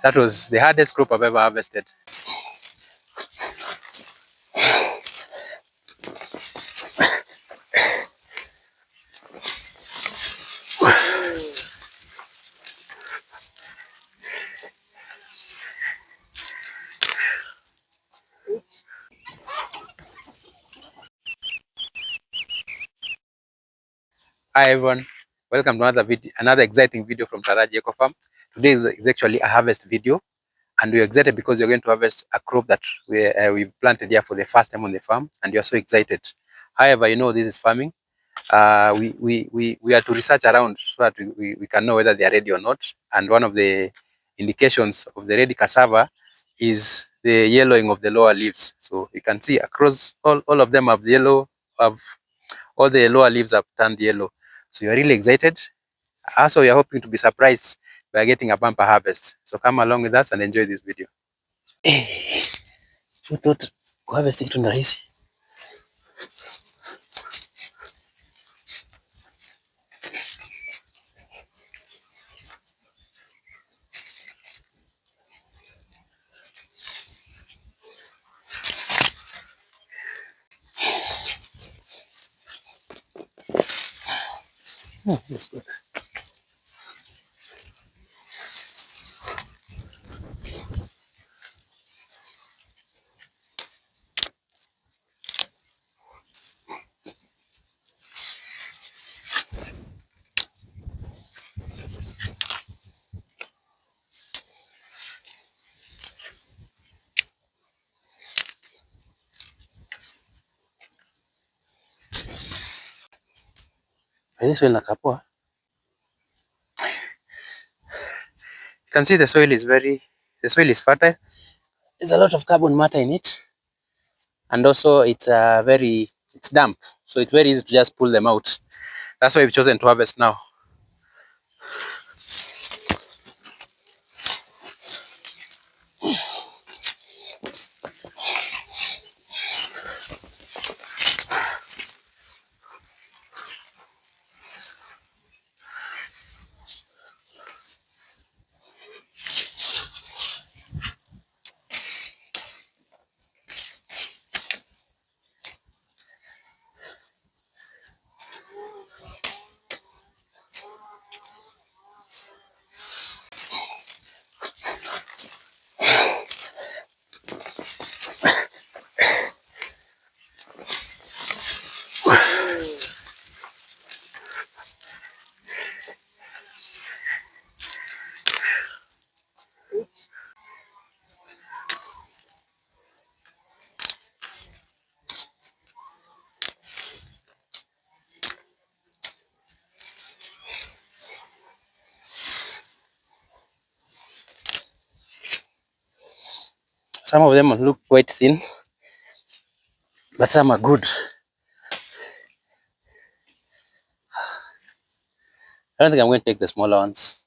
That was the hardest crop I've ever harvested. Hi everyone, welcome to another exciting video from Taraji Eco Farm. Today is actually a harvest video, and we're excited because we're going to harvest a crop that we planted here for the first time on the farm, and you're so excited. However, you know this is farming. We are to research around so that we can know whether they are ready or not. And one of the indications of the ready cassava is the yellowing of the lower leaves. So you can see across all of them have yellow, have all the lower leaves have turned yellow. So you're really excited. Also, you're hoping to be surprised by getting a bumper harvest. So come along with us and enjoy this video. Who thought kuharvest kitu ni rahisi? This is good. This one nakapoa. You can see the soil is fertile. There's a lot of carbon matter in it, and also it's damp, so it's very easy to just pull them out. That's why we've chosen to harvest now. Some of them look quite thin, but some are good. I don't think I'm going to take the smaller ones.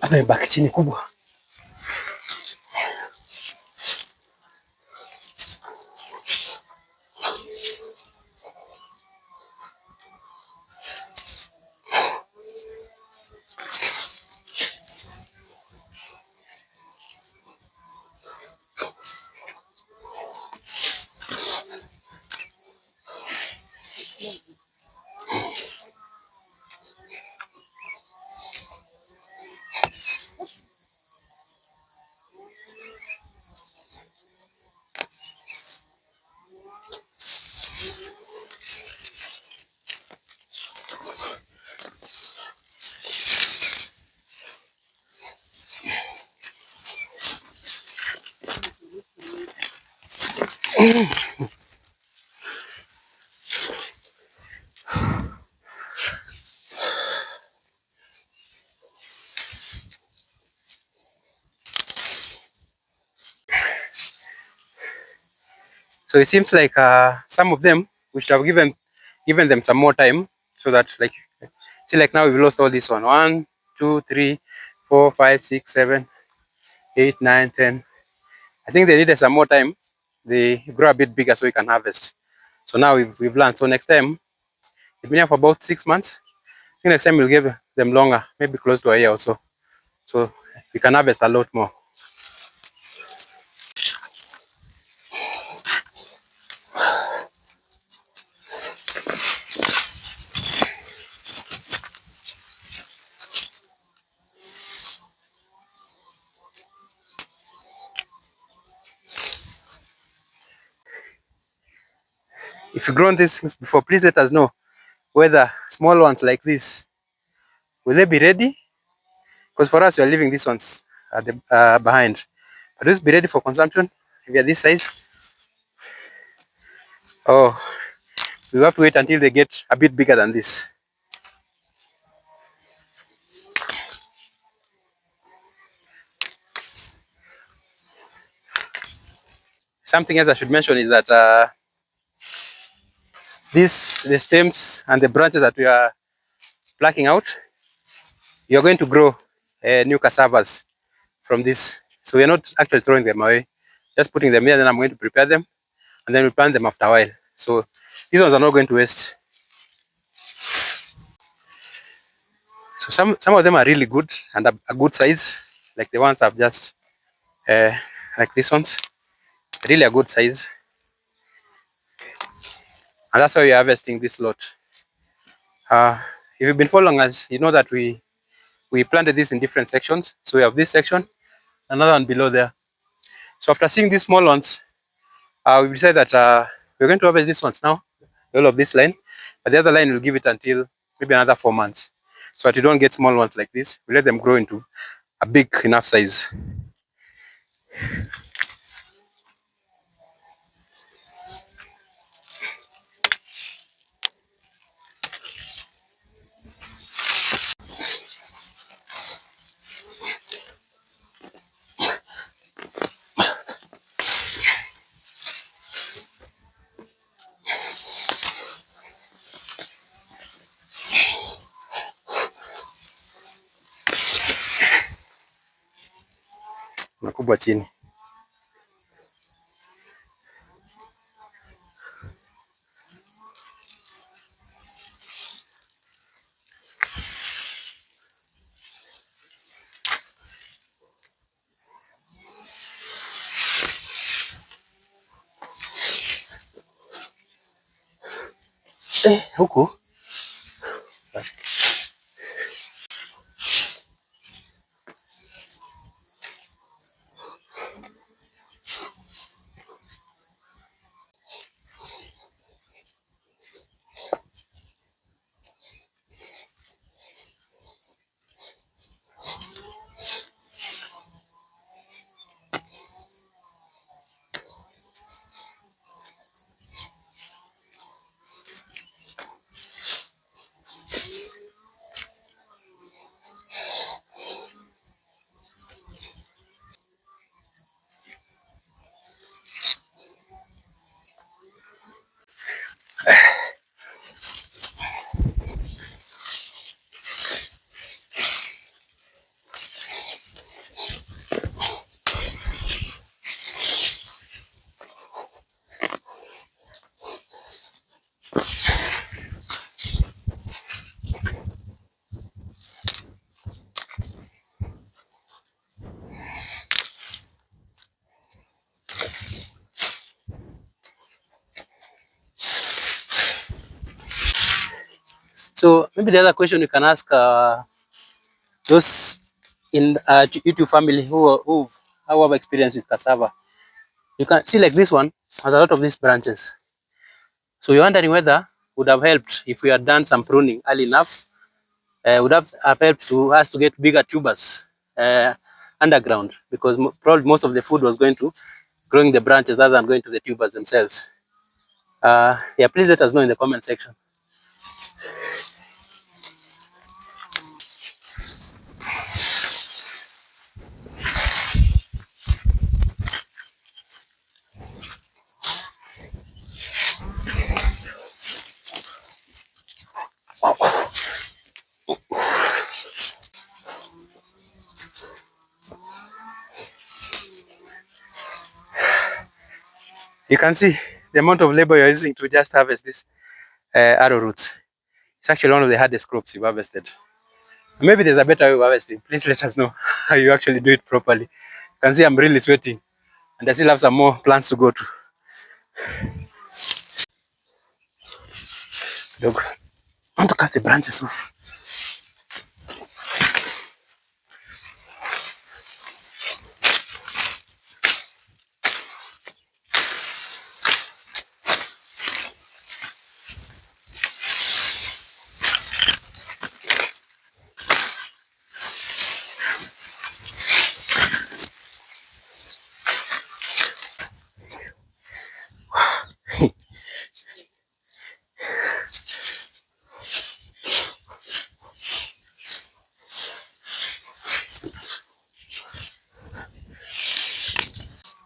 Amebaki chini kubwa. So it seems like some of them we should have given them some more time, so that like, see, like now we've lost all this one. 1, 2, 3, 4, 5, 6, 7, 8, 9, 10. I think they needed some more time. They grow a bit bigger so we can harvest. So now we've learned. So next time, it's been here for about 6 months. I think next time we'll give them longer, maybe close to a year or so. So we can harvest a lot more. If you've grown these things before, please let us know whether small ones like this, will they be ready? Because for us, we are leaving these ones at the, behind. But these be ready for consumption if they're this size. Oh, we have to wait until they get a bit bigger than this. Something else I should mention is that the stems and the branches that we are plucking out, you're going to grow new cassavas from this. So we're not actually throwing them away, just putting them here. Then I'm going to prepare them, and then we'll plant them after a while. So these ones are not going to waste. So some of them are really good and a good size, like the ones I've just like these ones, really a good size, and that's why we're harvesting this lot. If you've been following us, you know that we planted this in different sections. So we have this section, another one below there. So after seeing these small ones, we decided that we're going to harvest these ones now, all of this line, but the other line will give it until maybe another 4 months, so that you don't get small ones like this. We let them grow into a big enough size. Makubwa chini. Huku So maybe the other question you can ask those in YouTube family who have experience with cassava, you can see like this one has a lot of these branches. So you're wondering whether would have helped if we had done some pruning early enough. Would have helped to us to get bigger tubers underground, because probably most of the food was going to growing the branches rather than going to the tubers themselves. Yeah, please let us know in the comment section. You can see the amount of labor you're using to just harvest this arrow roots. It's actually one of the hardest crops you've harvested. Maybe there's a better way of harvesting. Please let us know how you actually do it properly. You can see I'm really sweating, and I still have some more plants to go to. Dog, I want to cut the branches off.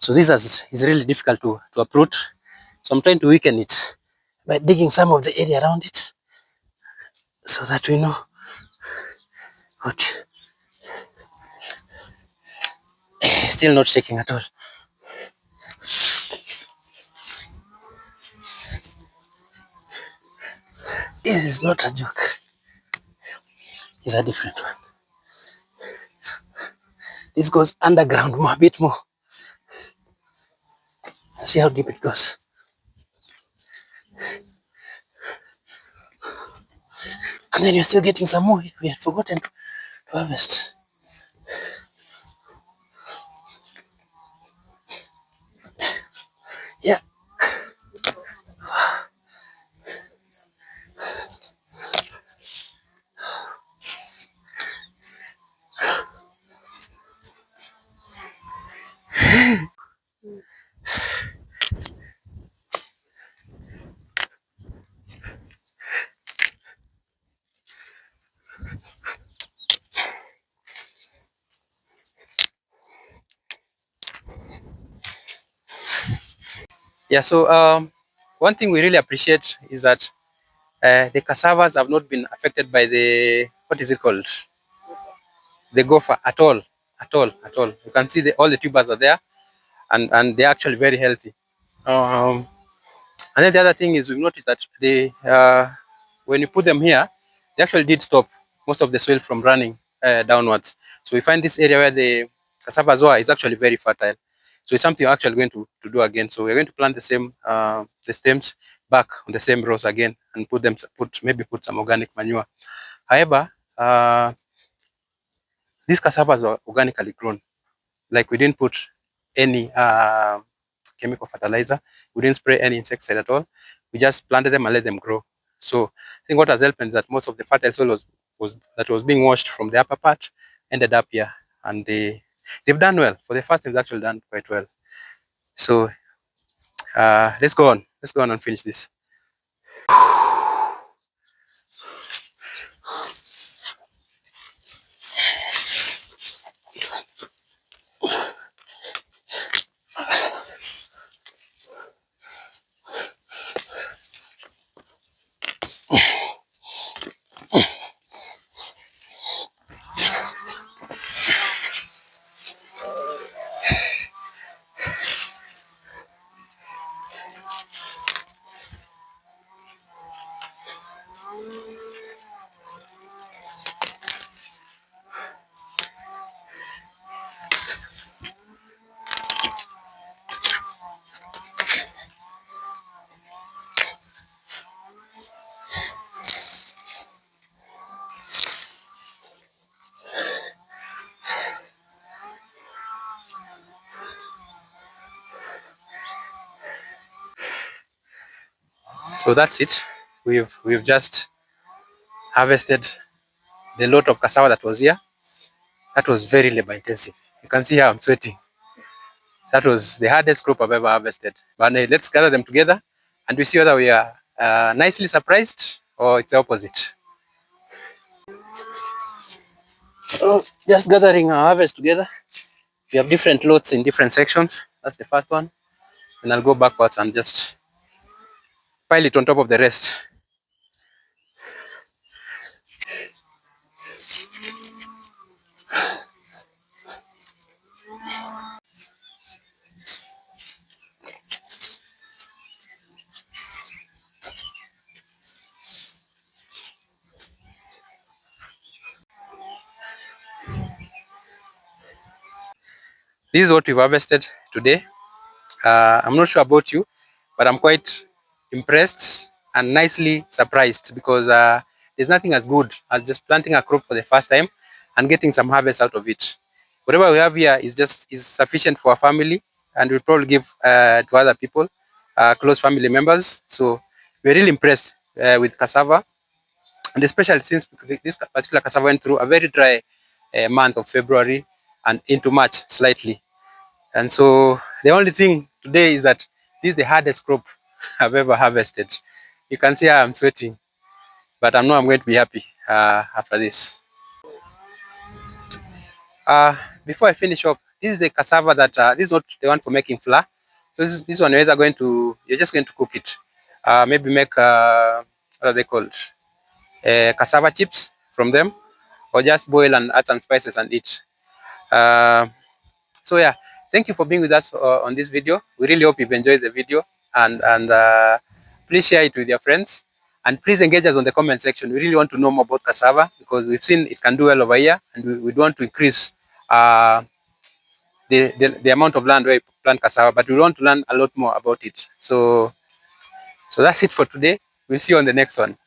So this is really difficult to uproot. So I'm trying to weaken it by digging some of the area around it so that we know what. Still not shaking at all. This is not a joke. It's a different one. This goes underground more, a bit more. See how deep it goes. And then you're still getting some more. We had forgotten to harvest. Yeah. Yeah, so one thing we really appreciate is that the cassavas have not been affected by the, what is it called? The gopher at all, at all, at all. You can see all the tubers are there, and they're actually very healthy. Um, and then the other thing is we've noticed that when you put them here, they actually did stop most of the soil from running downwards. So we find this area where the cassava zoa is actually very fertile. So it's something we're actually going to do again. So we're going to plant the same the stems back on the same rows again and maybe put some organic manure. However, these cassavas are organically grown. Like we didn't put any chemical fertilizer. We didn't spray any insecticide at all. We just planted them and let them grow. So I think what has helped is that most of the fertile soil that was being washed from the upper part ended up here, and they've done well. For the first time, they've actually done quite well. So let's go on. Let's go on and finish this. So that's it. We've just harvested the lot of cassava that was here. That was very labor intensive. You can see how I'm sweating. That was the hardest crop I've ever harvested. But let's gather them together and we see whether we are nicely surprised or it's the opposite. Oh, just gathering our harvest together. We have different lots in different sections. That's the first one. And I'll go backwards and just pile it on top of the rest. This is what we've harvested today. I'm not sure about you, but I'm quite impressed and nicely surprised because there's nothing as good as just planting a crop for the first time and getting some harvest out of it. Whatever we have here is sufficient for our family, and we'll probably give to other people, close family members. So we're really impressed with cassava, and especially since this particular cassava went through a very dry month of February and into March slightly. And so the only thing today is that this is the hardest crop I've ever harvested. You can see how I'm sweating, but I know I'm going to be happy after this. Before I finish up, this is the cassava that this is not the one for making flour. So this one you're just going to cook it. Maybe make what are they called? Cassava chips from them, or just boil and add some spices and eat. Uh, So yeah, thank you for being with us on this video. We really hope you've enjoyed the video, and please share it with your friends, and please engage us on the comment section. We really want to know more about cassava because we've seen it can do well over here, and we want to increase uh, the amount of land where we plant cassava, but we want to learn a lot more about it. So that's it for today. We'll see you on the next one.